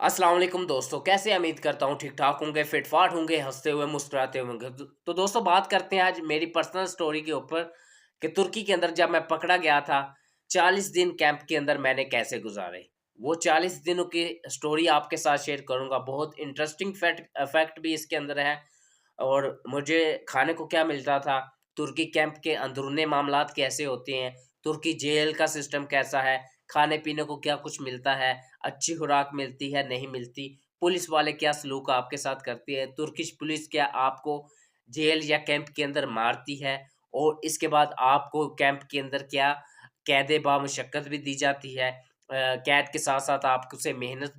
अस्सलाम वालेकुम दोस्तों, कैसे उम्मीद करता हूँ ठीक-ठाक होंगे, फिट-फाट होंगे, हँसते हुए, मुस्कुराते होंगे। तो दोस्तों बात करते हैं आज मेरी पर्सनल स्टोरी के ऊपर कि तुर्की के अंदर जब मैं पकड़ा गया था, 40 दिन कैंप के अंदर मैंने कैसे गुज़ारे। वो 40 दिनों की स्टोरी आपके साथ शेयर करूँगा, बहुत इंटरेस्टिंग फैक्ट भी इसके अंदर है और मुझे खाने को क्या मिलता था, तुर्की कैंप के अंदरूनी मामलात कैसे होते हैं, तुर्की जेल का सिस्टम कैसा है, खाने-पीने को क्या कुछ मिलता है, अच्छी खुराक मिलती है, नहीं मिलती, पुलिस वाले क्या सलूक आपके साथ करती है, तुर्किश पुलिस क्या आपको जेल या कैंप के अंदर मारती है और इसके बाद आपको कैंप के अंदर क्या कैद-ए-बा-मुशक्कत भी दी जाती है। कैद के साथ-साथ आपसे मेहनत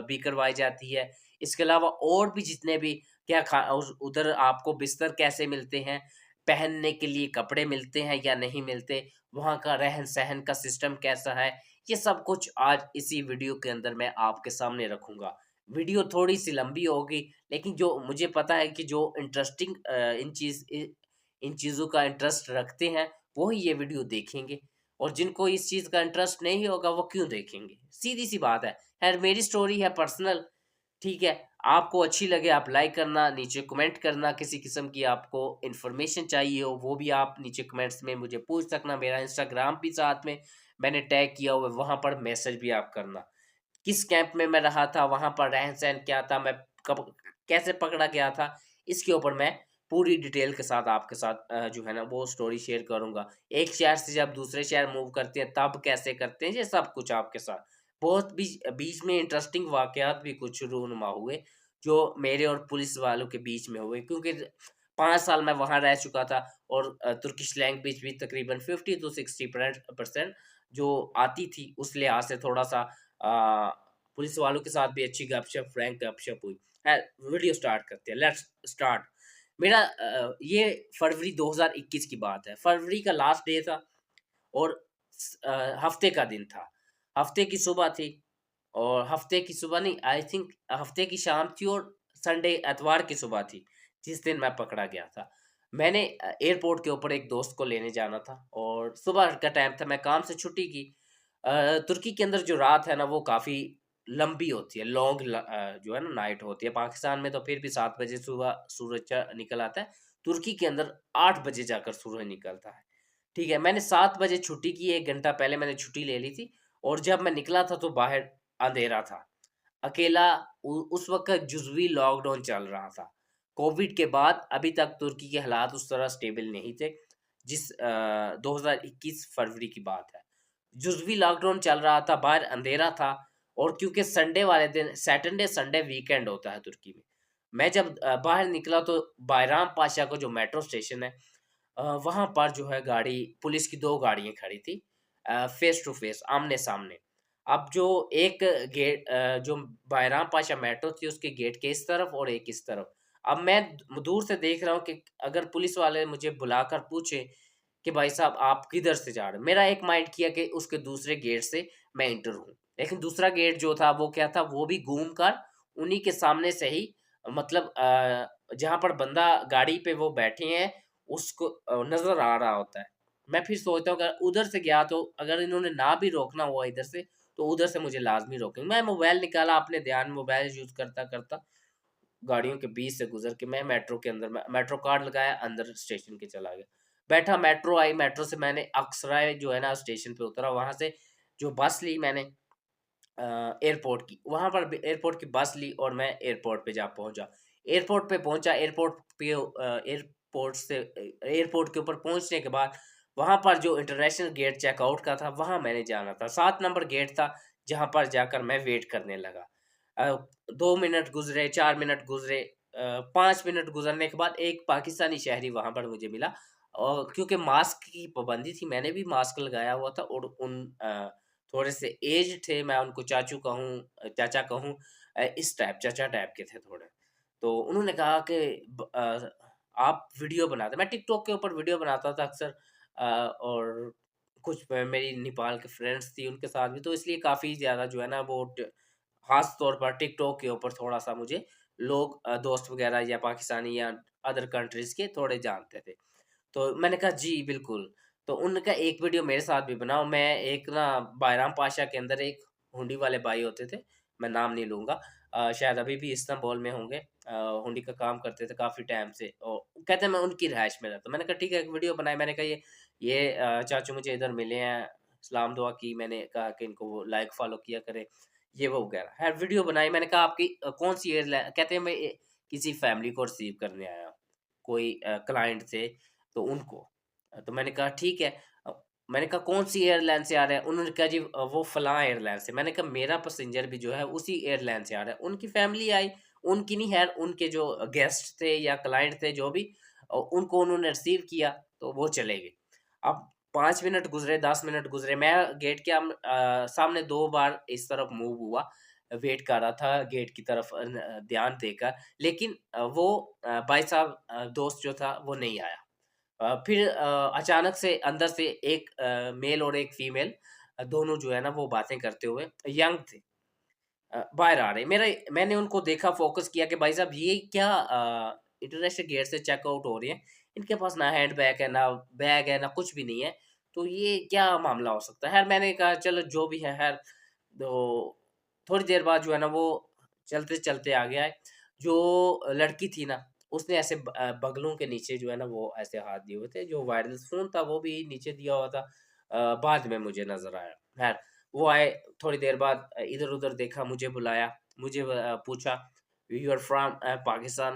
भी करवाई जाती है। इसके अलावा और भी जितने भी क्या खा उस उधर आपको बिस्तर कैसे मिलते हैं, पहनने के लिए कपड़े मिलते हैं या नहीं मिलते, वहाँ का रहन-सहन का सिस्टम कैसा है, ये सब कुछ आज इसी वीडियो के अंदर मैं आपके सामने रखूँगा। वीडियो थोड़ी-सी लंबी होगी, लेकिन जो मुझे पता है कि जो इंटरेस्टिंग इन चीज़ों का इंटरेस्ट रखते हैं, वो ही ये वीडियो देखेंगे और जिनको इस चीज़ का इंटरेस्ट नहीं होगा, वो क्यों देखेंगे? सीधी-सी बात है। खैर मेरी स्टोरी है पर्सनल, ठीक है? आपको अच्छी लगे आप लाइक करना, नीचे कमेंट करना, किसी किस्म की आपको इन्फॉर्मेशन चाहिए हो वो भी आप नीचे कमेंट्स में मुझे पूछ सकना। मेरा इंस्टाग्राम भी साथ में मैंने टैग किया हुआ है, वहाँ पर मैसेज भी आप करना। किस कैंप में मैं रहा था, वहाँ पर रहन-सहन क्या था, मैं कब कैसे पकड़ा गया था, इसके ऊपर मैं पूरी डिटेल के साथ आपके साथ जो है ना वो स्टोरी शेयर करूँगा। एक शहर से जब दूसरे शहर मूव करते हैं तब कैसे करते हैं, ये सब कुछ आपके साथ। बहुत बीच बीच में इंटरेस्टिंग वाक़यात भी कुछ रूनुमा हुए, जो मेरे और पुलिस वालों के बीच में हुए क्योंकि 5 साल मैं वहाँ रह चुका था और तुर्किश लैंग्वेज भी तकरीबन 50 टू 60% जो आती थी, उस लिहाज से थोड़ा-सा पुलिस वालों के साथ भी अच्छी गपशप, फ्रैंक गपशप हुई। खैर वीडियो स्टार्ट करते हैं, लेट्स स्टार्ट। मेरा ये फरवरी 2021 की बात है। फरवरी का लास्ट डे था और हफ्ते का दिन था। हफ्ते की सुबह थी और हफ्ते की सुबह नहीं आई थिंक हफ्ते की शाम थी और संडे एतवार की सुबह थी, जिस दिन मैं पकड़ा गया था। मैंने एयरपोर्ट के ऊपर एक दोस्त को लेने जाना था और सुबह का टाइम था, मैं काम से छुट्टी की। तुर्की के अंदर जो रात है ना वो काफ़ी लंबी होती है, जो है ना नाइट होती है। पाकिस्तान में तो फिर भी 7 बजे सुबह सूरज निकल आता है। तुर्की के अंदर 8 बजे जाकर सूरज निकलता है। ठीक है, मैंने 7 बजे छुट्टी की, 1 घंटा पहले मैंने छुट्टी ले ली थी और जब मैं निकला था तो बाहर अंधेरा था। अकेला उस वक़्त जुज़वी लॉकडाउन चल रहा था। कोविड के बाद अभी तक तुर्की के हालात उस तरह स्टेबल नहीं थे, 2021 फरवरी की बात है। जुज़वी लॉकडाउन चल रहा था, बाहर अंधेरा था और क्योंकि संडे वाले दिन सैटरडे संडे वीकेंड होता है तुर्की में। मैं जब बाहर निकला तो बायराम पाशा का जो मेट्रो स्टेशन है वहाँ पर जो है गाड़ी पुलिस की 2 गाड़ियाँ खड़ी थी फेस टू फेस, आमने-सामने। अब जो एक जो बायराम पाशा मेट्रो थी उसके गेट के इस तरफ और एक इस तरफ। अब मैं दूर से देख रहा हूँ कि अगर पुलिस वाले मुझे बुलाकर पूछे कि भाई साहब आप किधर से जा रहे हो? मेरा एक माइंड किया कि उसके दूसरे गेट से मैं एंटर हूँ। लेकिन दूसरा गेट जो था वो क्या था वो भी घूम कर उन्हीं के सामने से ही मतलब जहाँ पर बंदा गाड़ी पे वो बैठे हैं उसको नज़र आ रहा होता है। मैं फिर सोचता हूँ अगर उधर से गया तो अगर इन्होंने ना भी रोकना हुआ इधर से, तो उधर से मुझे लाज़मी रोकेंगे। मैं मोबाइल निकाला अपने ध्यान मोबाइल यूज़ करता-करता गाड़ियों के बीच से गुज़र के मैं मेट्रो के अंदर मैं मेट्रो कार्ड लगाया, अंदर स्टेशन के चला गया। बैठा मेट्रो आई, मेट्रो से मैंने अक्सराय जो है ना स्टेशन पे उतरा, वहाँ से जो बस ली मैंने एयरपोर्ट की, वहाँ पर भी एयरपोर्ट की बस ली और मैं एयरपोर्ट पे जा पहुँचा। एयरपोर्ट पे पहुँचा, एयरपोर्ट के ऊपर पहुँचने के बाद वहाँ पर जो इंटरनेशनल गेट चेकआउट का था, वहाँ मैंने जाना था। 7 नंबर गेट था, जहाँ पर जाकर मैं वेट करने लगा। 2 मिनट गुज़रे, 4 मिनट गुज़रे 5 मिनट गुज़रने के बाद एक पाकिस्तानी शहरी वहाँ पर मुझे मिला और क्योंकि मास्क की पाबंदी थी, मैंने भी मास्क लगाया हुआ था और थोड़े से एज्ड थे, मैं उनको चाचू कहूँ चाचा कहूँ इस टाइप चाचा टाइप के थे थोड़े। तो उन्होंने कहा कि आप वीडियो बनाते मैं टिकटॉक के ऊपर वीडियो बनाता था अक्सर और कुछ मेरी नेपाल के फ्रेंड्स थी उनके साथ भी, तो इसलिए काफ़ी ज़्यादा जो है ना वो ख़ास तौर पर टिकटॉक के ऊपर थोड़ा-सा मुझे लोग दोस्त वग़ैरह या पाकिस्तानी या अदर कंट्रीज़ के थोड़े जानते थे। तो मैंने कहा जी, बिल्कुल। तो उनका एक वीडियो मेरे साथ भी बना और मैं एक ना बायराम पाशा के अंदर एक हुंडी वाले भाई होते थे, मैं नाम नहीं लूँगा। शायद अभी भी इस्तांबुल में होंगे। हुंडी का काम करते थे काफ़ी टाइम से और कहते हैं मैं उनकी रिहाइश में रहता हूँ। मैंने कहा ठीक है, एक वीडियो बनाई। मैंने कहा ये चाचू मुझे इधर मिले हैं, सलाम दुआ की। मैंने कहा कि इनको वो लाइक फ़ॉलो किया करें, ये वो वगैरह। ख़ैर वीडियो बनाई। मैंने कहा आपकी कौन-सी एयरलाइन? कहते हैं मैं किसी फैमिली को रिसीव करने आया हूँ। कोई क्लाइंट थे तो उनको। तो मैंने कहा ठीक है। अ, मैंने कहा कौन-सी एयरलाइन से आ रहे हैं? उन्होंने कहा जी वो फलाँ एयरलाइन से। मैंने कहा मेरा पैसेंजर भी जो है उसी एयरलाइन से आ रहा है। उनकी फैमिली आई, उनकी नहीं ख़ैर, उनके जो गेस्ट थे या क्लाइंट थे जो भी, उनको उन्होंने रिसीव किया तो वो चले गए। अब 5 मिनट गुज़रे, 10 मिनट गुज़रे, मैं गेट के सामने 2 बार इस तरफ मूव हुआ, वेट कर रहा था गेट की तरफ ध्यान देकर, लेकिन वो भाई साहब दोस्त जो था वो नहीं आया। फिर अचानक से अंदर से एक मेल और एक फीमेल, दोनों जो है ना वो बातें करते हुए यंग थे, बाहर आ रहे। मैंने उनको देखा, फ़ोकस किया कि भाई साहब ये क्या इंटरनेशनल गेट से चेकआउट हो रही हैं। इनके पास ना हैंड बैग है, ना बैग है, ना कुछ भी नहीं है। तो ये क्या मामला हो सकता है? ख़ैर मैंने कहा चलो जो भी है ख़ैर। तो थोड़ी देर बाद जो है ना वो चलते-चलते आगे आए। जो लड़की थी ना, उसने ऐसे बगलों के नीचे जो है ना वो ऐसे हाथ दिए हुए थे। जो वायरलेस फ़ोन था वो भी नीचे दिया हुआ था। बाद में मुझे नज़र आया। ख़ैर वो आए, थोड़ी देर बाद इधर-उधर देखा, मुझे बुलाया, मुझे पूछा, "you are from Pakistan,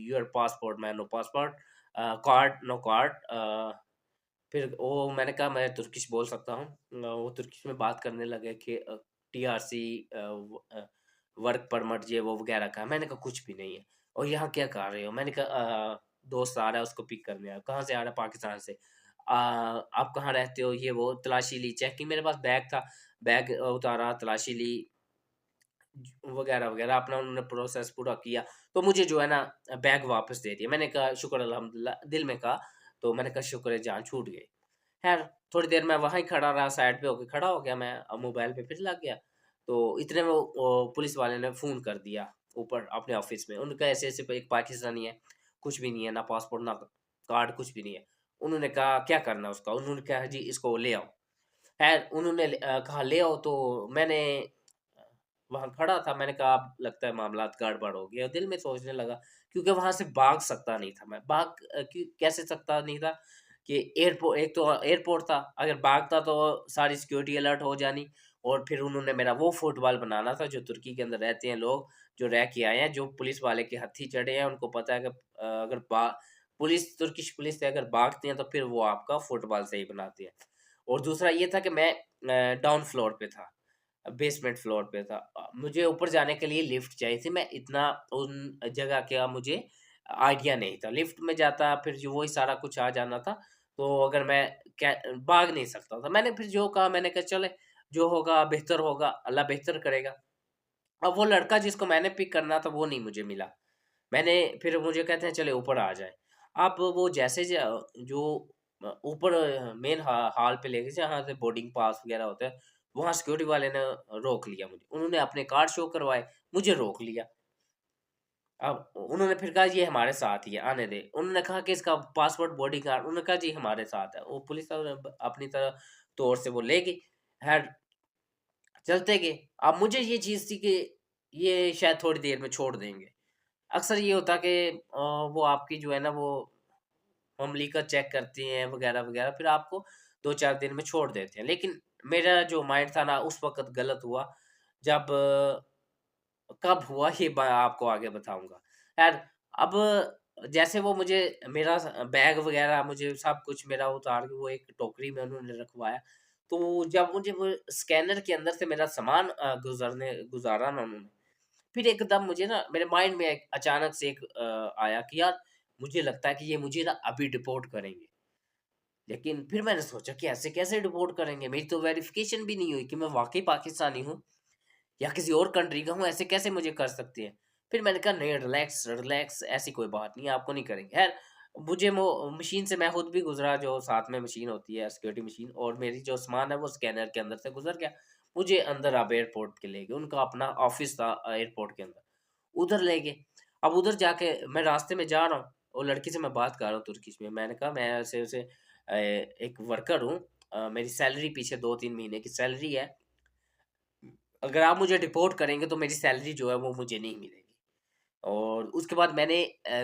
your passport?" मैं, "no passport, card, no card." फिर वो मैंने कहा मैं तुर्किश बोल सकता हूँ। वो तुर्किश में बात करने लगे कि टीआरसी, वर्क परमिट, ये वो वगैरह का। मैंने कहा कुछ भी नहीं है। और यहाँ क्या कर रहे हो? मैंने कहा दोस्त आ रहा है, उसको पिक करने आया। कहाँ से आ रहा है? पाकिस्तान से। आप कहाँ रहते हो? ये वो। तलाशी ली, चेक की, मेरे पास बैग था, बैग उतारा, तलाशी ली वगैरह, वगैरह। अपना उन्होंने प्रोसेस पूरा किया, तो मुझे जो है ना बैग वापस दे दिया। मैंने कहा शुक्र अल्हम्दुलिल्लाह, दिल में कहा। तो मैंने कहा शुक्र है जान छूट गई। ख़ैर थोड़ी देर मैं वहाँ ही खड़ा रहा, साइड पे होके खड़ा हो गया मैं, मोबाइल पे फिर लग गया। तो इतने में वो पुलिस वाले ने फ़ोन कर दिया ऊपर अपने ऑफ़िस में। उनका ऐसे-ऐसे एक पाकिस्तानी है, कुछ भी नहीं है, ना पासपोर्ट ना कार्ड, कुछ भी नहीं है। उन्होंने कहा क्या करना है उसका? उन्होंने कहा जी इसको ले आओ। ख़ैर उन्होंने कहा ले आओ, तो मैंने अ, वहाँ खड़ा था। मैंने कहा अब लगता है मामलात गड़बड़ हो गया। दिल में सोचने लगा, क्योंकि वहाँ से भाग सकता नहीं था मैं। भाग कैसे सकता नहीं था कि एक तो एयरपोर्ट था, अगर भागता तो सारी सिक्योरिटी अलर्ट हो जानी। और फिर उन्होंने मेरा वो फुटबॉल बनाना था जो तुर्की के अंदर रहते हैं लोग, जो रह के आए हैं, जो पुलिस वाले के हत्थी चढ़े हैं, उनको पता है कि अगर बा पुलिस, तुर्किश पुलिस से अगर भागते हैं तो फिर वो आपका फुटबॉल सही बनाती है। और दूसरा ये था कि मैं डाउन फ्लोर पे था, बेसमेंट फ्लोर पे था। मुझे ऊपर जाने के लिए लिफ्ट चाहिए थी। मैं इतना उन जगह का मुझे आइडिया नहीं था। लिफ्ट में जाता फिर जो वही सारा कुछ आ जाना था, तो अगर मैं कै भाग नहीं सकता था। मैंने फिर जो कहा, मैंने कहा चले जो होगा बेहतर होगा, अल्लाह बेहतर करेगा। अब वो लड़का जिसको मैंने पिक करना था वो नहीं मुझे मिला। मैंने फिर मुझे कहते हैं चले ऊपर आ जाए। अब वो जैसे जो ऊपर मेन हॉल पे ले गए जहाँ से बोर्डिंग पास वगैरह होता है, वहाँ सिक्योरिटी वाले ने रोक लिया मुझे। उन्होंने अपने कार्ड शो करवाए, मुझे रोक लिया। अब उन्होंने फिर कहा ये हमारे साथ ही है, आने दें। उन्होंने कहा कि इसका पासपोर्ट, बॉडीगार्ड, उन्होंने कहा जी हमारे साथ है। वो पुलिस वाले अपनी तरह तौर से वो ले गई। खैर चलते गए। अब मुझे ये चीज़ थी कि ये शायद थोड़ी देर में छोड़ देंगे। अक्सर ये होता कि वो आपकी जो है ना वो ममलिकत चेक करती हैं वगैरह, वगैरह, फिर आपको 2-4 दिन में छोड़ देते हैं। लेकिन मेरा जो माइंड था ना उस वक़्त गलत हुआ, जब कब हुआ ये मैं आपको आगे बताऊँगा। ख़ैर अब जैसे वो मुझे मेरा बैग वग़ैरह मुझे सब कुछ मेरा उतार के वो एक टोकरी में उन्होंने रखवाया। तो जब मुझे वो स्कैनर के अंदर से मेरा सामान गुज़ारा ना उन्होंने, फिर एकदम मुझे ना मेरे माइंड में एक अचानक से एक आया कि यार मुझे लगता है कि ये मुझे ना अभी डिपोर्ट करेंगे। लेकिन फिर मैंने सोचा कि ऐसे कैसे डिपोर्ट करेंगे? मेरी तो वेरिफ़िकेशन भी नहीं हुई कि मैं वाक़ई पाकिस्तानी हूँ या किसी और कंट्री का हूँ, ऐसे कैसे मुझे कर सकती हैं? फिर मैंने कहा नहीं, रिलैक्स, रिलैक्स, ऐसी कोई बात नहीं है, आपको नहीं करेंगे। ख़ैर मुझे वो मशीन से मैं खुद भी गुज़रा, जो साथ में मशीन होती है सिक्योरिटी मशीन, और मेरी जो सामान है वो स्कैनर के अंदर से गुज़र गया। मुझे अंदर अब एयरपोर्ट के ले गए, उनका अपना ऑफ़िस था एयरपोर्ट के अंदर, उधर ले गए। अब उधर जाके मैं रास्ते में जा रहा हूँ और लड़की से मैं बात कर रहा हूँ तुर्किश में। मैंने कहा मैं ऐसे-ऐसे एक वर्कर हूँ, मेरी सैलरी पीछे 2-3 महीने की सैलरी है। अगर आप मुझे डिपोर्ट करेंगे तो मेरी सैलरी जो है वो मुझे नहीं मिलेगी। और उसके बाद मैंने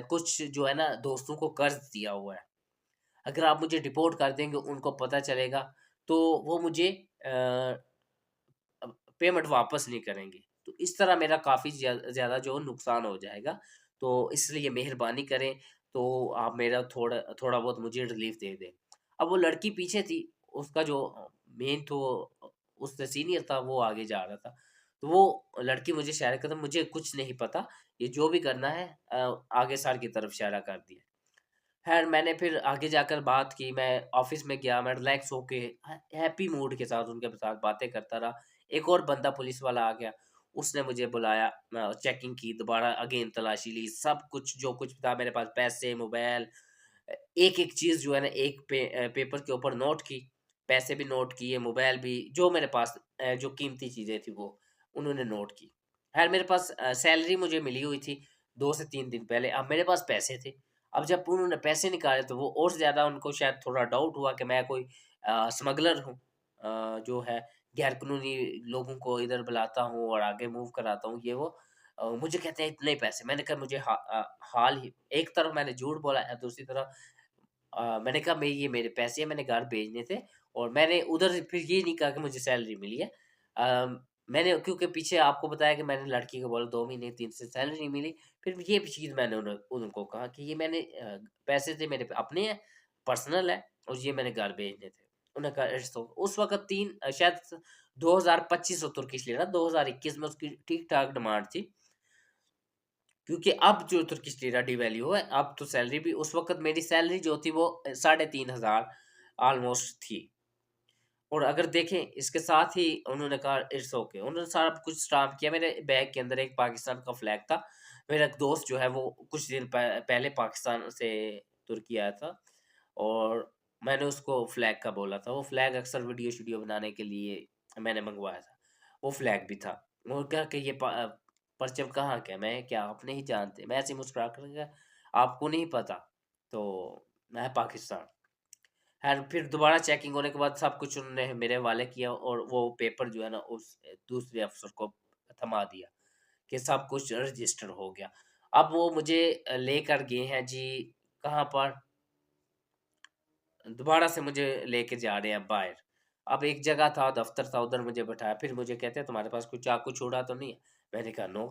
कुछ जो है ना दोस्तों को कर्ज़ दिया हुआ है। अगर आप मुझे डिपोर्ट कर देंगे, उनको पता चलेगा, तो वो मुझे पेमेंट वापस नहीं करेंगे। तो इस तरह मेरा काफ़ी ज़्यादा जो नुकसान हो जाएगा। तो इसलिए मेहरबानी करें, तो आप मेरा थोड़ा थोड़ा बहुत मुझे रिलीफ़ दे दें। अब वो लड़की पीछे थी, उसका जो मेन तो उससे सीनियर था, वो आगे जा रहा था। तो वो लड़की मुझे इशारा कर, मुझे कुछ नहीं पता, ये जो भी करना है आगे सर की तरफ इशारा कर दिया। ख़ैर मैंने फिर आगे जाकर बात की, मैं ऑफ़िस में गया, मैं रिलैक्स होके हैप्पी मूड के साथ उनके साथ बातें करता रहा। एक और बंदा पुलिस वाला आ गया, उसने मुझे बुलाया, चेकिंग की, दोबारा अगेन तलाशी ली, सब कुछ जो कुछ था मेरे पास, पैसे, मोबाइल, एक-एक चीज़ जो है ना एक पेपर के ऊपर नोट की, पैसे भी नोट किए, मोबाइल भी, जो मेरे पास जो कीमती चीज़ें थी वो उन्होंने नोट की। ख़ैर मेरे पास सैलरी मुझे मिली हुई थी 2 से 3 दिन पहले, अब मेरे पास पैसे थे। अब जब उन्होंने पैसे निकाले तो वो और ज़्यादा उनको शायद थोड़ा डाउट हुआ कि मैं कोई स्मगलर हूँ, जो है गैर कानूनी लोगों को इधर बुलाता हूँ और आगे मूव कराता हूँ, ये वो। मुझे कहते हैं इतने पैसे, मैंने कहा मुझे हाल ही एक तरफ मैंने झूठ बोला है, दूसरी तरफ मैंने कहा मैं ये मेरे पैसे हैं, मैंने घर भेजने थे और मैंने उधर फिर ये नहीं कहा कि मुझे सैलरी मिली है। मैंने क्योंकि पीछे आपको बताया कि मैंने लड़की को बोला 2 महीने 3 से सैलरी नहीं मिली, फिर ये भी चीज़ मैंने उनको कहा कि ये मैंने पैसे थे मेरे अपने हैं, पर्सनल है और ये मैंने घर भेजने थे। उन्होंने कहा इट्स ओ उस वक़्त 3 शायद 2025 तुर्किश लिरा, 2021 में उसकी ठीक-ठाक डिमांड थी। क्योंकि अब जो तुर्किश लिरा डिवैल्यू है, अब तो सैलरी भी उस वक़्त मेरी सैलरी जो थी वो 3500 ऑलमोस्ट थी। और अगर देखें इसके साथ ही उन्होंने कहा इट्स ओके, उन्होंने सारा कुछ स्टाम्प किया, मेरे बैग के अंदर एक पाकिस्तान का फ्लैग था। मेरा एक दोस्त जो है वो कुछ दिन पहले पाकिस्तान से तुर्की आया था और मैंने उसको फ्लैग का बोला था। वो फ्लैग अक्सर वीडियो-शेडियो बनाने के लिए मैंने मँगवाया था। वो फ्लैग भी था। वो कहा कि ये परचम कहाँ का है? मैं क्या आप नहीं जानते? मैं ऐसे ही मुस्कुरा कर कहा, आपको नहीं पता? तो मैं पाकिस्तान। ख़ैर फिर दोबारा चेकिंग होने के बाद सब कुछ उन्होंने मेरे हवाले किया और वो पेपर जो है ना उस दूसरे अफ़सर को थमा दिया कि सब कुछ रजिस्टर हो गया। अब वो मुझे लेकर गए हैं जी, कहाँ पर? दोबारा से मुझे लेके जा रहे हैं बाहर। अब एक जगह था, दफ़्तर था, उधर मुझे बिठाया, फिर मुझे कहते हैं तुम्हारे पास कोई चाकू-छुरा तो नहीं है? मैंने कहा नो,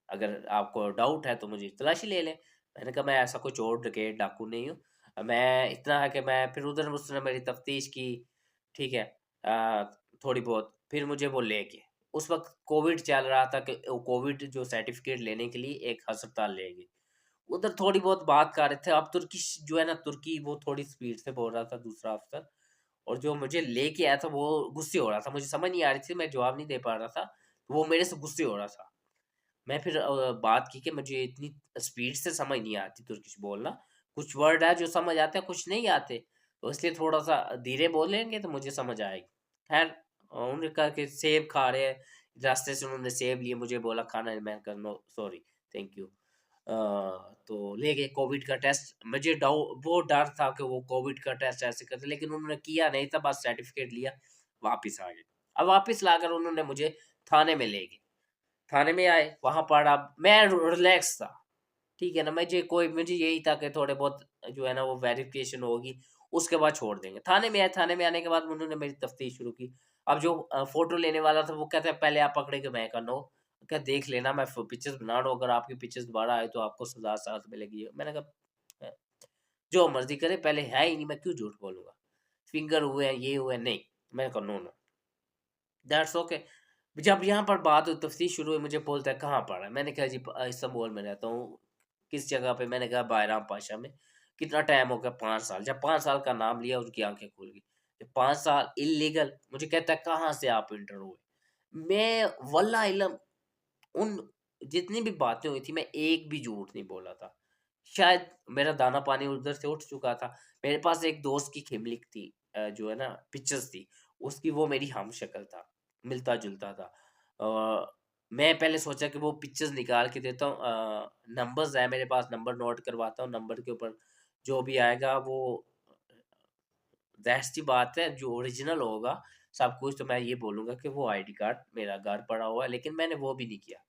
अगर आपको डाउट है तो मुझे तलाशी ले लें। मैंने कहा मैं ऐसा कोई चोर, डकैत, डाकू नहीं हूँ। मैं इतना है कि मैं फिर उधर उसने मेरी तफ़्तीश की, ठीक है? थोड़ी बहुत, फिर मुझे वो ले गए। उस वक़्त कोविड चल रहा था कि कोविड जो सर्टिफ़िकेट लेने के लिए एक अस्पताल ले गए। उधर थोड़ी बहुत बात कर रहे थे। अब तुर्किश जो है ना तुर्की वो थोड़ी स्पीड से बोल रहा था दूसरा अफ़सर और जो मुझे लेके आया था वो गुस्से हो रहा था। मुझे समझ नहीं आ रही थी, मैं जवाब नहीं दे पा रहा था। वो मेरे से गुस्से हो रहा था। मैं फिर बात की कि मुझे इतनी स्पीड से समझ नहीं आती तुर्किश बोलना। कुछ वर्ड है जो समझ आते हैं, कुछ नहीं आते। तो इसलिए थोड़ा-सा धीरे बोलेंगे तो मुझे समझ आएगी। ख़ैर उन्होंने कहा कि सेब खा रहे हैं। रास्ते से उन्होंने सेब लिए, मुझे बोला खाना है, मैंने कहा नो सॉरी, थैंक यू। तो ले गए कोविड का टेस्ट। मुझे वो डर था कि वो कोविड का टेस्ट ऐसे करते, लेकिन उन्होंने किया नहीं था, बस सर्टिफ़िकेट लिया, वापिस आ गए। अब वापिस लाकर उन्होंने मुझे थाने में ले गए। थाने में आए, वहाँ पर अब मैं रिलैक्स था, ठीक है ना? मुझे यही था कि थोड़े बहुत जो है ना वो वेरिफ़िकेशन होगी, उसके बाद छोड़ देंगे। थाने में आए, थाने में आने के बाद उन्होंने मेरी तफ्तीश शुरू की। अब जो फ़ोटो लेने वाला था वो कहता है पहले आप पकड़े, कि मैं कहा नो, क्या देख लेना, मैं पिक्चर्स बना रहा हूँ, अगर आपकी पिक्चर्स दोबारा आए तो आपको सज़ा साथ मिलेगी। मैंने कहा जो मर्ज़ी करे, पहले है ही नहीं, मैं क्यों झूठ बोलूँगा? फिंगर हुए हैं, ये हुए हैं, नहीं। मैंने कहा नो, नो, दैट्स ओके। जब यहाँ पर बात हुई, तफ्तीश शुरू हुई, मुझे बोलता है कहाँ पढ़ा है? मैंने कहा जी इस्तांबुल में रहता हूँ। किस जगह पे? मैंने कहा बायराम पाशा में। कितना टाइम हो गया? 5 साल। जब 5 साल का नाम लिया उसकी आँखें खुल गई। 5 साल इल्लीगल, मुझे कहता है कहाँ से आप इंटर हुए? मैं वल्लाह इलम उन जितनी भी बातें हुई थी, मैं एक भी झूठ नहीं बोला था। शायद मेरा दाना-पानी उधर से उठ चुका था। मेरे पास एक दोस्त की खिमलिक थी, जो है ना पिक्चर्स थी, उसकी वो मेरी हम-शक्ल था, मिलता-जुलता था। मैं पहले सोचा कि वो पिक्चर्स निकाल के देता हूँ, नंबर्स है मेरे पास, नंबर नोट करवाता हूँ, नंबर के ऊपर जो भी आएगा वो ज़ाहिर-सी बात है जो ओरिजिनल होगा, सब कुछ, तो मैं ये बोलूँगा कि वो आईडी कार्ड मेरा घर पड़ा हुआ है, लेकिन मैंने वो भी नहीं किया।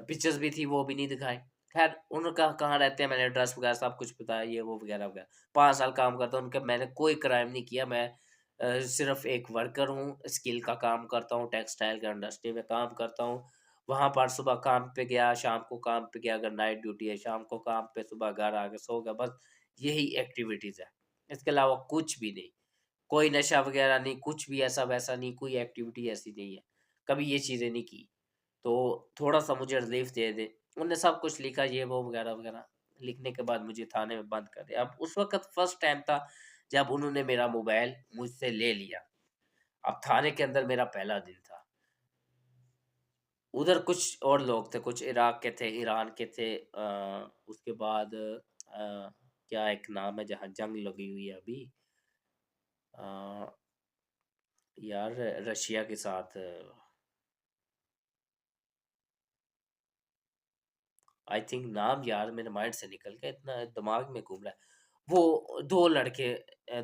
पिक्चर्स भी थी, वो भी नहीं दिखाई। ख़ैर उनका कहाँ रहते हैं, मैंने एड्रेस वगैरह सब कुछ बताया, ये वो वगैरह-वगैरह। 5 साल काम करता हूँ, उनके मैंने कोई क्राइम नहीं किया। मैं सिर्फ़ एक वर्कर हूँ, स्किल का काम करता हूँ, टेक्सटाइल का इंडस्ट्री में काम करता हूँ। वहाँ पर सुबह काम पे गया, शाम को काम पे गया, अगर नाइट ड्यूटी है, शाम को काम पे, सुबह घर आके सो गया, बस यही एक्टिविटीज़ है। इसके अलावा कुछ भी नहीं। कोई नशा वगैरह नहीं, कुछ भी ऐसा-वैसा नहीं, कोई एक्टिविटी ऐसी नहीं है। कभी ये चीज़ें नहीं की। तो थोड़ा-सा मुझे रिलीफ़ दे दें। उन्होंने सब कुछ लिखा, ये वो वगैरह-वगैरह। लिखने के बाद मुझे थाने में बंद कर दिया। अब उस वक़्त फर्स्ट टाइम था जब उन्होंने मेरा मोबाइल मुझसे ले लिया। अब थाने के अंदर मेरा पहला दिन था। उधर कुछ और लोग थे, कुछ इराक के थे, ईरान के थे, उसके बाद क्या एक नाम है जहाँ जंग लगी हुई है अभी, अ, यार रशिया के साथ, आई थिंक नाम यार मेरे माइंड से निकल गया, इतना दिमाग में घूम रहा है। वो 2 लड़के,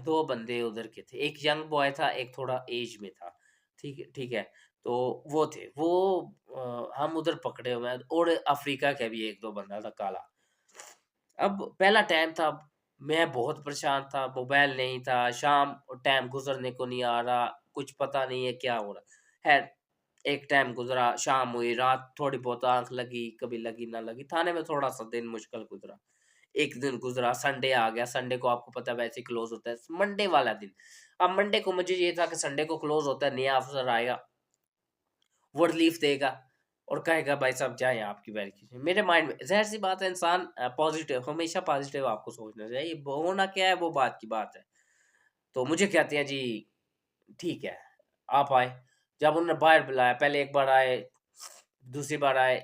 2 बंदे उधर के थे। एक यंग बॉय था, एक थोड़ा ऐज में था। ठीक है। तो वो थे। वो हम उधर पकड़े हुए हैं, और अफ्रीका का भी 1-2 बंदा था काला। अब पहला टाइम था, मैं बहुत परेशान था, मोबाइल नहीं था, शाम टाइम गुज़रने को नहीं आ रहा, कुछ पता नहीं है क्या हो रहा। ख़ैर एक टाइम गुज़रा, शाम हुई, रात थोड़ी बहुत आँख लगी, कभी लगी ना लगी, थाने में थोड़ा-सा दिन मुश्किल गुज़रा। एक दिन गुज़रा, संडे आ गया, संडे को आपको पता है वैसे ही क्लोज़ होता है, मंडे वाला दिन। अब मंडे को मुझे ये था कि संडे को क्लोज़ होता है, नया अफ़सर आएगा, वो रिलीफ़ देगा और कहेगा भाई साहब जाएँ आपकी वेरिफ़िकेशन। मेरे माइंड में ज़ाहिर-सी बात है, इंसान पॉज़िटिव, हमेशा पॉज़िटिव आपको सोचना चाहिए, होना क्या है वो बात की बात है। तो मुझे कहते हैं जी ठीक है, आप आए। जब उन्होंने बाहर बुलाया, पहले एक बार आए, दूसरी बार आए,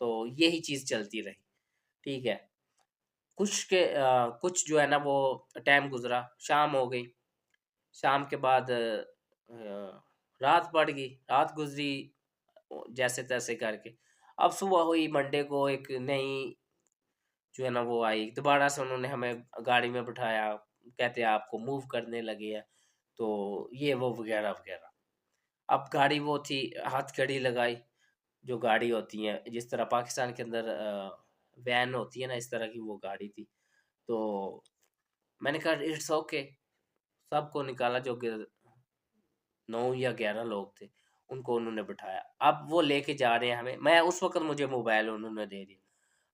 तो यही चीज़ चलती रही, ठीक है। कुछ जो है ना वो टाइम गुज़रा, शाम हो गई, शाम के बाद रात पड़ गई, रात गुज़री जैसे-तैसे करके। अब सुबह हुई मंडे को, एक नई जो है ना वो आई, दोबारा से उन्होंने हमें गाड़ी में बिठाया, कहते हैं आपको मूव करने लगे हैं, तो ये वो वगैरह-वगैरह। अब गाड़ी वो थी, हथकड़ी लगाई, जो गाड़ी होती है, जिस तरह पाकिस्तान के अंदर वैन होती है ना, इस तरह की वो गाड़ी थी। तो मैंने कहा इट्स ओके, सबको निकाला, जो कि 9 या 11 लोग थे, उनको उन्होंने बिठाया। अब वो लेके जा रहे हैं हमें, मैं उस वक़्त मुझे मोबाइल उन्होंने दे दिया।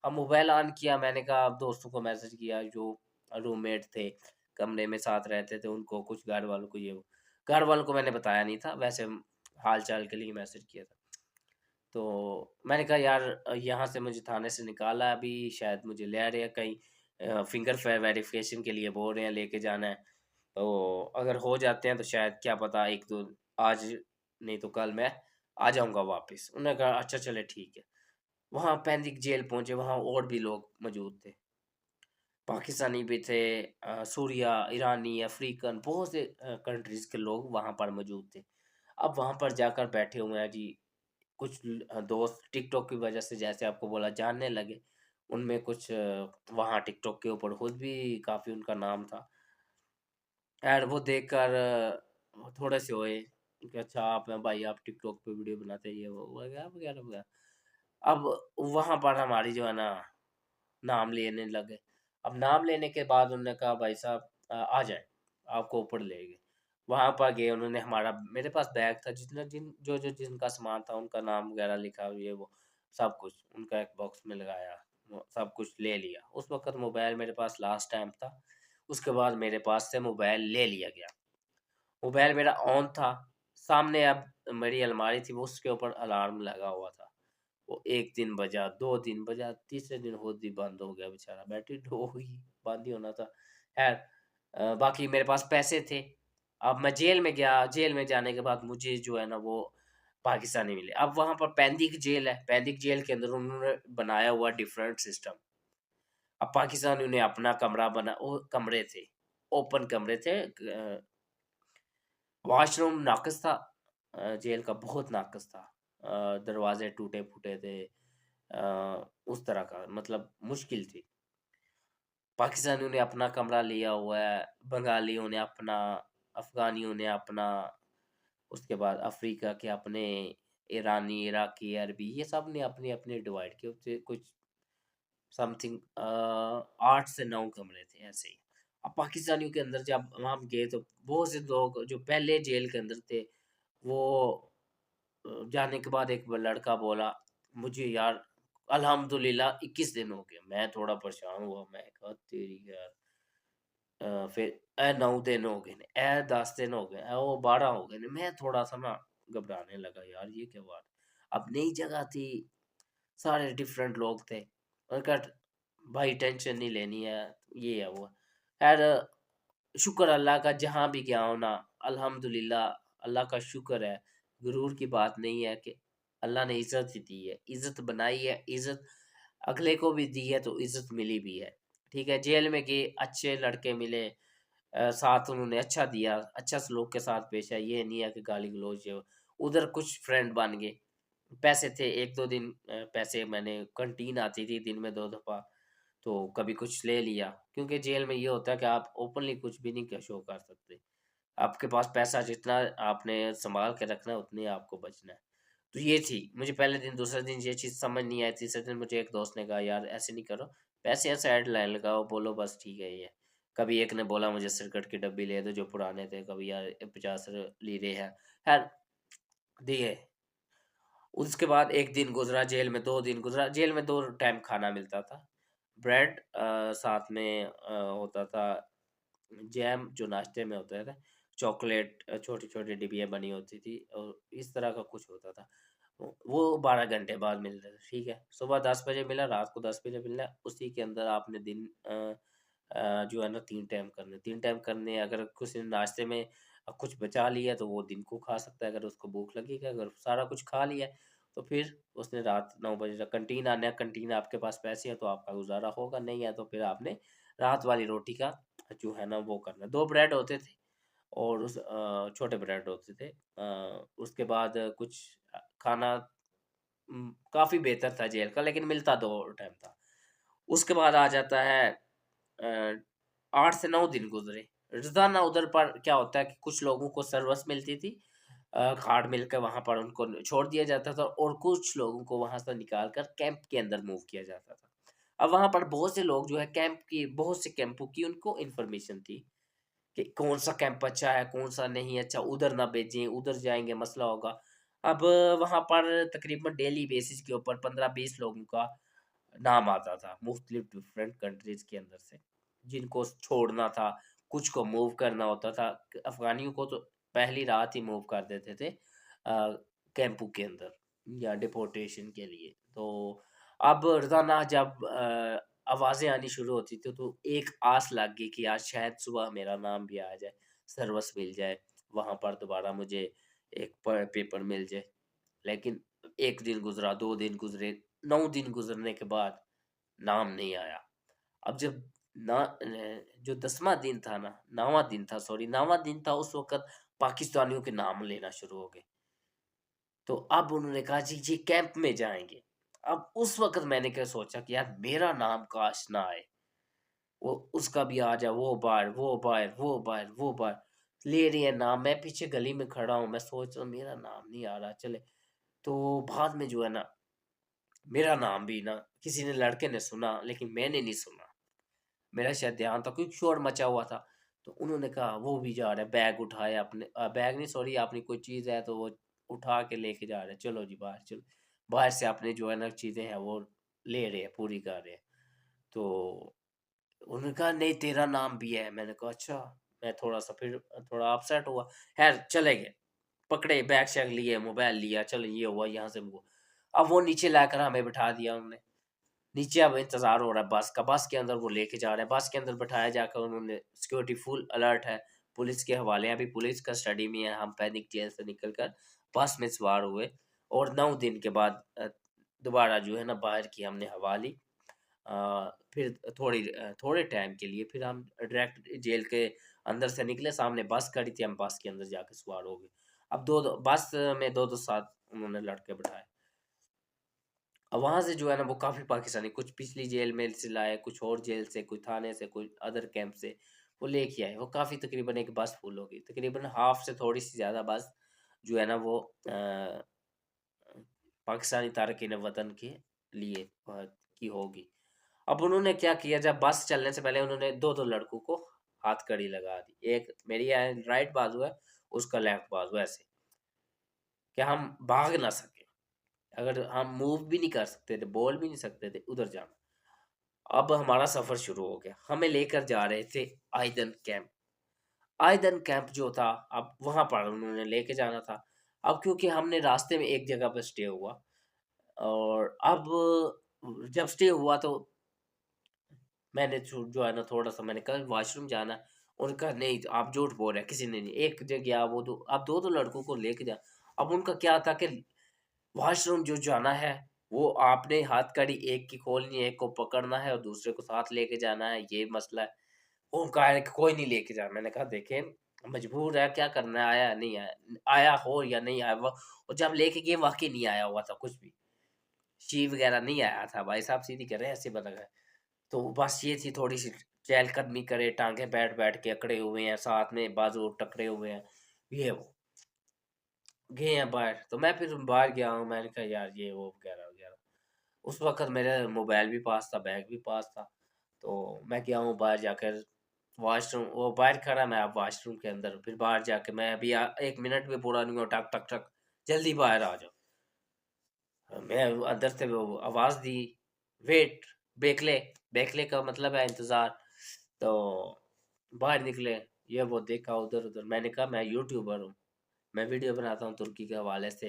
अब मोबाइल ऑन किया मैंने, कहा अब दोस्तों को मैसेज किया जो रूममेट थे, कमरे में साथ रहते थे, उनको, कुछ घर वालों को, ये वो। घर वालों को मैंने बताया नहीं था, वैसे हाल-चाल के लिए मैसेज किया था। तो मैंने कहा यार यहाँ से मुझे थाने से निकाला है, अभी शायद मुझे ले रहे हैं कहीं, फिंगर वेरिफिकेशन के लिए बोल रहे हैं, लेके जाना है। तो अगर हो जाते हैं तो शायद क्या पता 1-2 आज, नहीं तो कल मैं आ जाऊँगा वापस। उन्होंने कहा अच्छा चले ठीक है। वहाँ पैंदिक जेल पहुँचे, वहाँ और भी लोग मौजूद थे। पाकिस्तानी भी थे, सूरिया, ईरानी, अफ़्रीकन, बहुत से कंट्रीज़ के लोग वहाँ पर मौजूद थे। अब वहाँ पर जाकर बैठे हुए हैं जी, कुछ दोस्त टिकटॉक की वजह से, जैसे आपको बोला, जानने लगे। उनमें कुछ वहाँ टिकटॉक के ऊपर खुद भी काफ़ी उनका नाम था। खैर वो देखकर थोड़े से हुए कि अच्छा आप हैं भाई, आप टिकटॉक पे वीडियो बनाते हैं, ये वो वगैरह-वगैरह। अब वहाँ पर हमारी जो है ना नाम लेने लगे। अब नाम लेने के बाद उन्होंने कहा भाई साहब आ जाएँ, आपको ऊपर ले गए। वहाँ पर गए, उन्होंने हमारा, मेरे पास बैग था, जितना जिनका सामान था उनका नाम वगैरह लिखा, ये वो सब कुछ उनका एक बॉक्स में लगाया, वो सब कुछ ले लिया। उस वक़्त मोबाइल मेरे पास लास्ट टाइम था, उसके बाद मेरे पास से मोबाइल ले लिया गया। मोबाइल मेरा ऑन था, सामने अब मेरी अलमारी थी, वो उसके ऊपर अलार्म लगा हुआ था। वो 1 दिन बजा, 2 दिन बजा, तीसरे दिन खुद ही बंद हो गया बेचारा, बैटरी लो हो गई, बंद ही होना था। ख़ैर बाकी मेरे पास पैसे थे। अब मैं जेल में गया, जेल में जाने के बाद मुझे जो है ना वो पाकिस्तानी मिले। अब वहाँ पर पैंतीक जेल है, पैंतीक जेल के अंदर उन्होंने बनाया हुआ डिफरेंट सिस्टम। अब पाकिस्तानियों ने अपना कमरा बना, वो कमरे थे, ओपन कमरे थे, वॉशरूम नाक़स था, जेल का बहुत नाक़स था। दरवाज़े टूटे-फूटे थे, उस तरह का, मतलब मुश्किल थी। पाकिस्तानियों ने अपना कमरा लिया हुआ है, बंगालियों ने अपना, अफ़गानियों ने अपना, उसके बाद अफ्रीका के अपने, ईरानी, इराकी, अरबी, ये सब ने अपने अपने डिवाइड किए, उससे कुछ समथिंग 8 से 9 कमरे थे ऐसे ही। अब पाकिस्तानियों के अंदर जब वहाँ हम गए तो बहुत से लोग जो पहले जेल के अंदर थे, वो जाने के बाद एक लड़का बोला, मुझे यार अल्हम्दुलिल्लाह 21 दिन हो गए। मैं थोड़ा परेशान हुआ, मैं कहा तेरी यार, फिर 9 दिन हो गए ने, 10 दिन हो गए, वो 12 हो गए ने। मैं थोड़ा सा ना घबराने लगा, यार ये क्या बात। अब नई जगह थी, सारे डिफरेंट लोग थे। और कहा भाई टेंशन नहीं लेनी है, ये है वो है। खैर शुक्र अल्लाह का, जहाँ भी गया हूँ ना, अल्हम्दुलिल्लाह, अल्लाह का शुक्र है। गुरूर की बात नहीं है कि अल्लाह ने इज़्ज़त ही दी है, इज़्ज़त बनाई है, इज़्ज़त अगले को भी दी है तो इज़्ज़त मिली भी है। ठीक है, जेल में गए, अच्छे लड़के मिले, साथ उन्होंने अच्छा दिया, अच्छा सलूक के साथ पेश आए, ये नहीं है कि गाली-गलौज है। उधर कुछ फ्रेंड बन गए। पैसे थे 1-2 दिन, पैसे मैंने, कैंटीन आती थी दिन में 2 दफ़ा, तो कभी कुछ ले लिया, क्योंकि जेल में ये होता है कि आप ओपनली कुछ भी नहीं क शो कर सकते। आपके पास पैसा जितना आपने सँभाल के रखना है, उतने आपको बचना है। तो ये थी, मुझे पहले दिन, दूसरे दिन ये चीज़ समझ नहीं आई, तीसरे दिन मुझे एक दोस्त ने कहा, "यार ऐसे नहीं करो, पैसे साइड लाइन लगाओ, बोलो बस ठीक है ये।" कभी एक ने बोला मुझे सिरकट की डब्बी ले दो जो पुराने थे, कभी यार 50 लीरे हैं, खैर दिए। उसके बाद 1 दिन गुज़रा जेल में, 2 दिन गुज़रा, जेल में 2 टाइम खाना मिलता था। ब्रेड साथ में होता था जैम जो नाश्ते में होता था, चॉकलेट छोटी-छोटी डिब्बियाँ बनी होती थी और इस तरह का कुछ होता था। वो 12 घंटे बाद मिलता था, ठीक है? सुबह 10 बजे मिला, रात को 10 बजे मिलना, उसी के अंदर आपने दिन जो है ना 3 टाइम करने, 3 टाइम करने, अगर किसी ने नाश्ते में कुछ बचा लिया तो वो दिन को खा सकता है, अगर उसको भूख लगी है, अगर सारा कुछ खा लिया है, तो फिर उसने रात 9 बजे तक कैंटीन आना है, कैंटीन आपके पास पैसे हैं तो आपका गुज़ारा होगा, नहीं है तो फिर आपने रात वाली रोटी का जो है ना वो करना। 2 ब्रेड होते थे और छोटे ब्रेड होते थे। उसके बाद कुछ खाना काफ़ी बेहतर था जेल का, लेकिन मिलता 2 टाइम था। उसके बाद आ जाता है, अ, 8 से 9 दिन गुज़रे। रोज़ाना उधर पर क्या होता है कि कुछ लोगों को सर्विस मिलती थी, कार्ड मिलकर वहाँ पर उनको छोड़ दिया जाता था और कुछ लोगों को वहाँ से निकाल कर कैंप के अंदर मूव किया जाता था। अब वहाँ पर बहुत से लोग जो है कैंप की, बहुत से कैंपों की उनको इन्फॉर्मेशन थी कि कौन-सा कैंप अच्छा है, कौन-सा नहीं अच्छा, उधर ना भेजें, उधर जाएँगे मसला होगा। अब वहाँ पर तकरीबन डेली बेसिस के ऊपर 15-20 लोगों का नाम आता था, मुख्तलिफ डिफरेंट कंट्रीज़ के अंदर से, जिनको छोड़ना था, कुछ को मूव करना होता था। अफ़गानियों को तो पहली रात ही मूव कर देते थे कैंपों के अंदर या डिपोर्टेशन के लिए। तो अब रोज़ाना जब आवाज़ें आनी शुरू होती थी, तो एक आस लग गई कि आज शायद सुबह मेरा नाम भी आ जाए, सर्विस मिल जाए, वहाँ पर दोबारा मुझे एक पेपर मिल जाए। लेकिन 1 दिन गुज़रा, 2 दिन गुज़रे, 9 दिन गुज़रने के बाद नाम नहीं आया। अब जब जो 10वाँ दिन था ना, 9वाँ दिन था, सॉरी 9वाँ दिन था, उस वक़्त पाकिस्तानियों के नाम लेना शुरू हो गए। तो अब उन्होंने कहा जी, जी कैंप में जाएँगे। अब उस वक़्त मैंने क्या सोचा कि यार मेरा नाम काश ना आए। वो उसका भी आ जाए, वो बाहर, वो बाहर, वो बाहर, वो बाहर। ले रही है नाम, मैं पीछे गली में खड़ा हूँ, मैं सोच रहा हूँ मेरा नाम नहीं आ रहा, चले। तो बाद में जो है ना, मेरा नाम भी ना किसी ने, लड़के ने सुना, लेकिन मैंने नहीं सुना। मेरा शायद ध्यान था क्योंकि शोर मचा हुआ था। तो उन्होंने कहा वो भी जा रहा है, बैग उठाया अपने, बैग नहीं सॉरी, अपनी कोई चीज़ है तो वो उठा के लेके जा रहे हैं, चलो जी बाहर चलो। बाहर से अपने जो है ना चीज़ें हैं वो ले रहे हैं, पूरी कर रहे हैं। तो उन्होंने कहा नहीं तेरा नाम भी है। मैंने कहा अच्छा। मैं थोड़ा-सा फिर थोड़ा अपसेट हुआ। ख़ैर चले गए। पकड़े, बैग शैग लिए, मोबाइल लिया, चलो ये हुआ, यहाँ से वो। अब वो नीचे लाकर हमें बिठा दिया उन्होंने। नीचे अब इंतज़ार हो रहा है बस का, बस के अंदर वो लेके जा रहे हैं, बस के अंदर बिठाया जाकर उन्होंने, सिक्योरिटी फुल अलर्ट है, पुलिस के हवाले हैं, अभी पुलिस कस्टडी में है, हम पैनिक जेल से निकल कर बस में सवार हुए और 9 दिन के बाद दोबारा जो है ना बाहर की हमने हवा ली। फिर थोड़े टाइम के लिए फिर हम डायरेक्ट जेल के अंदर से निकले, सामने बस खड़ी थी, हम बस के अंदर जाके सवार हो गए। अब 2-2 बस में 2-2 साथ उन्होंने लड़के बिठाए। अब वहाँ से जो है ना वो काफ़ी पाकिस्तानी, कुछ पिछली जेल में से लाए, कुछ और जेल से, कोई थाने से, कोई अदर कैंप से, वो लेके आए। वो काफ़ी, तकरीबन एक बस फुल हो गई। तकरीबन हाफ़ से थोड़ी-सी ज़्यादा बस जो है ना वो पाकिस्तानी तारकीन वतन के लिए की होगी। अब उन्होंने क्या किया, जब बस चलने से पहले उन्होंने दो दो लड़कों को हथकड़ी लगा दी, एक मेरी राइट बाजू है, उसका लेफ्ट बाजू, ऐसे कि हम भाग ना सके, अगर हम मूव भी नहीं कर सकते थे, बोल भी नहीं सकते थे उधर जाना। अब हमारा सफर शुरू हो गया, हमें लेकर जा रहे थे आइदन कैंप। आइदन कैंप जो था, अब वहां पर उन्होंने लेके जाना था। अब क्योंकि हमने रास्ते में एक जगह पर स्टे हुआ, और अब जब स्टे हुआ तो मैंने जो है ना थोड़ा सा मैंने कहा वॉशरूम जाना है। उन्होंने कहा नहीं आप झूठ बोल रहे हैं, किसी ने नहीं, एक जगह गया वो दो, अब दो दो लड़कों को लेके जा। अब उनका क्या था कि वॉशरूम जो जाना है वो आपने हाथ कड़ी एक की खोलनी है, एक को पकड़ना है और दूसरे को साथ लेके जाना है, ये मसला है। वो कहा है कि कोई नहीं लेके जा। मैंने कहा देखें मजबूर है, क्या करना है, आया नहीं आया, आया हो या नहीं आया वो, और जब लेके गए वाकई नहीं आया हुआ था कुछ भी, शी वगैरह नहीं आया था, भाई साहब सीधी कह रहे हैं ऐसे बना गया। तो बस ये थी थोड़ी सी चहलकदमी करे, टांगे बैठ बैठ के अकड़े हुए हैं, साथ में बाजू टकरे हुए हैं, ये वो गए हैं बाहर। तो मैं फिर बाहर गया हूँ, मैंने कहा यार ये वो वगैरह वगैरह। उस वक़्त मेरा मोबाइल भी पास था, बैग भी पास था। तो मैं गया हूँ बाहर जाकर वॉशरूम, वो बाहर खड़ा, मैं अब वॉशरूम के अंदर, फिर बाहर जाके मैं अभी 1 मिनट भी पूरा नहीं हुआ, टक, टक, टक, जल्दी बाहर आ जाओ। मैं अंदर से वो आवाज़ दी, वेट, बेकले, बेकले का मतलब है इंतज़ार। तो बाहर निकले, ये वो देखा उधर-उधर, मैंने कहा मैं यूट्यूबर हूँ। मैं वीडियो बनाता हूँ तुर्की के हवाले से,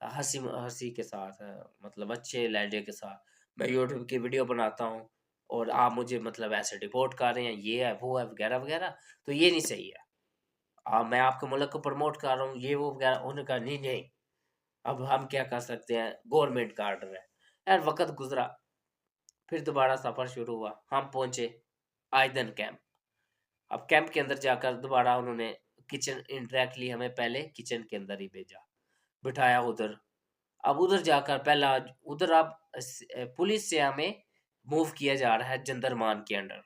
हँसी के साथ, मतलब अच्छे लहजे के साथ मैं यूट्यूब की वीडियो बनाता हूँ, और आप मुझे मतलब ऐसे डिपोर्ट कर रहे हैं, ये है, वो है, वगैरह-वगैरह, तो ये नहीं सही है। मैं आपके मुल्क को प्रमोट कर रहा हूँ, ये वो वगैरह। उन्होंने कहा नहीं, नहीं, अब हम क्या कर सकते हैं, गवर्नमेंट का ऑर्डर है। यार वक़्त गुज़रा, फिर दोबारा सफ़र शुरू हुआ, हम पहुँचे आइदन कैंप। अब कैंप के अंदर जाकर दोबारा उन्होंने किचन इंडायरेक्टली हमें पहले किचन के अंदर ही भेजा, बिठाया उधर। अब उधर जाकर पहला उधर अब पुलिस से हमें मूव किया जा रहा है जंदरमान के अंडर।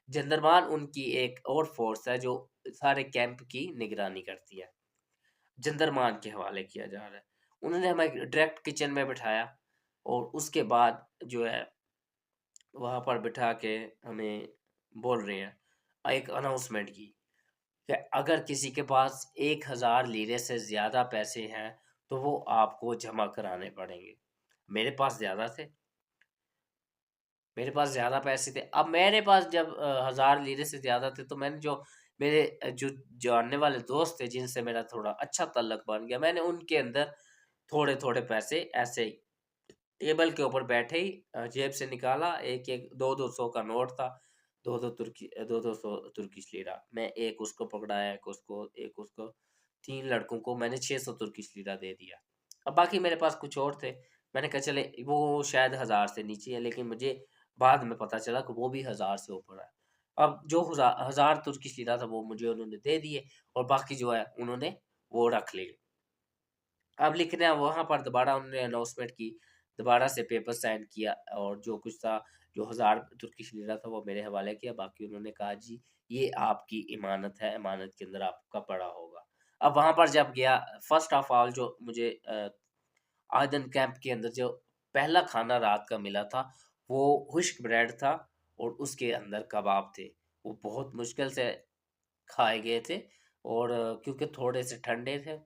जंदरमान उनकी एक और फ़ोर्स है जो सारे कैंप की निगरानी करती है। जंदरमान के हवाले किया जा रहा है। उन्होंने हमें डायरेक्ट किचन में बिठाया, और उसके बाद जो है वहाँ पर बिठा के हमें बोल रहे हैं, एक अनाउंसमेंट की कि अगर किसी के पास 1000 लीरे से ज़्यादा पैसे हैं, तो वो आपको जमा कराने पड़ेंगे। मेरे पास ज़्यादा थे, मेरे पास ज़्यादा पैसे थे। अब मेरे पास जब 1000 लीरे से ज़्यादा थे, तो मैंने जो मेरे जो जानने वाले दोस्त थे, जिनसे मेरा थोड़ा अच्छा ताल्लुक बन गया, मैंने उनके अंदर थोड़े-थोड़े पैसे ऐसे ही टेबल के ऊपर बैठे ही जेब से निकाला, एक-एक 2-2 सौ का नोट था, 2-2 सौ तुर्किश लीरा। मैं एक उसको पकड़ाया, एक उसको, 3 लड़कों को मैंने 600 तुर्किश लीरा दे दिया। अब बाकी मेरे पास कुछ और थे, मैंने कहा चले वो शायद 1000 से नीचे है, लेकिन मुझे बाद में पता चला कि वो भी 1000 से ऊपर है। अब जो 1000 तुर्किश लीरा था वो मुझे उन्होंने दे दिए, और बाकी जो है उन्होंने वो रख लिए। अब लिखना है वहाँ पर, दोबारा उन्होंने अनाउंसमेंट की, दोबारा से पेपर साइन किया, और जो कुछ था, जो 1000 तुर्किश लीरा था वो मेरे हवाले किया, बाकी उन्होंने कहा जी ये आपकी इमानत है, इमानत के अंदर आपका पड़ा होगा। अब वहाँ पर जब गया, फर्स्ट ऑफ ऑल जो मुझे आदन कैंप के अंदर जो पहला खाना रात का मिला था, वो खुश्क ब्रेड था, और उसके अंदर कबाब थे। वो बहुत मुश्किल से खाए गए थे, और क्योंकि थोड़े से ठंडे थे,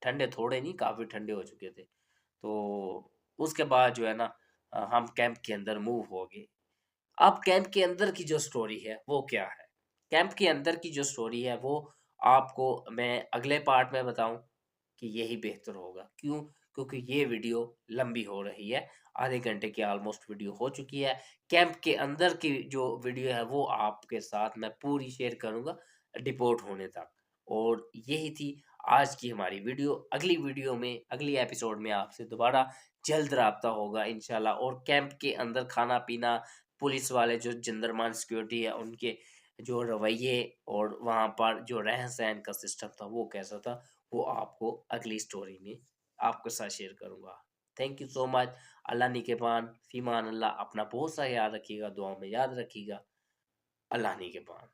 ठंडे थोड़े नहीं काफ़ी ठंडे हो चुके थे। तो उसके बाद जो है ना हम कैंप के अंदर मूव हो गए। अब कैंप के अंदर की जो स्टोरी है वो क्या है? कैंप के अंदर की जो स्टोरी है वो आपको मैं अगले पार्ट में बताऊँ कि यही बेहतर होगा। क्यों? क्योंकि ये वीडियो लंबी हो रही है। आधे घंटे की ऑलमोस्ट वीडियो हो चुकी है। कैंप के अंदर की जो वीडियो है वो आपके साथ मैं पूरी शेयर करूँगा डिपोर्ट होने तक। और यही थी आज की हमारी वीडियो। अगली वीडियो में, अगली एपिसोड में आपसे दोबारा जल्द राब्ता होगा इंशाल्लाह। और कैंप के अंदर खाना-पीना, पुलिस वाले जो जिंदरमान सिक्योरिटी है उनके जो रवैये, और वहाँ पर जो रहन-सहन का सिस्टम था वो कैसा था, वो आपको अगली स्टोरी में आपके साथ शेयर करूँगा। Thank you so much. अल्लाह निगहबान, फ़ी अमान अल्लाह। अपना बहुत सा याद रखिएगा, दुआओं में याद रखिएगा। अल्लाह निगहबान।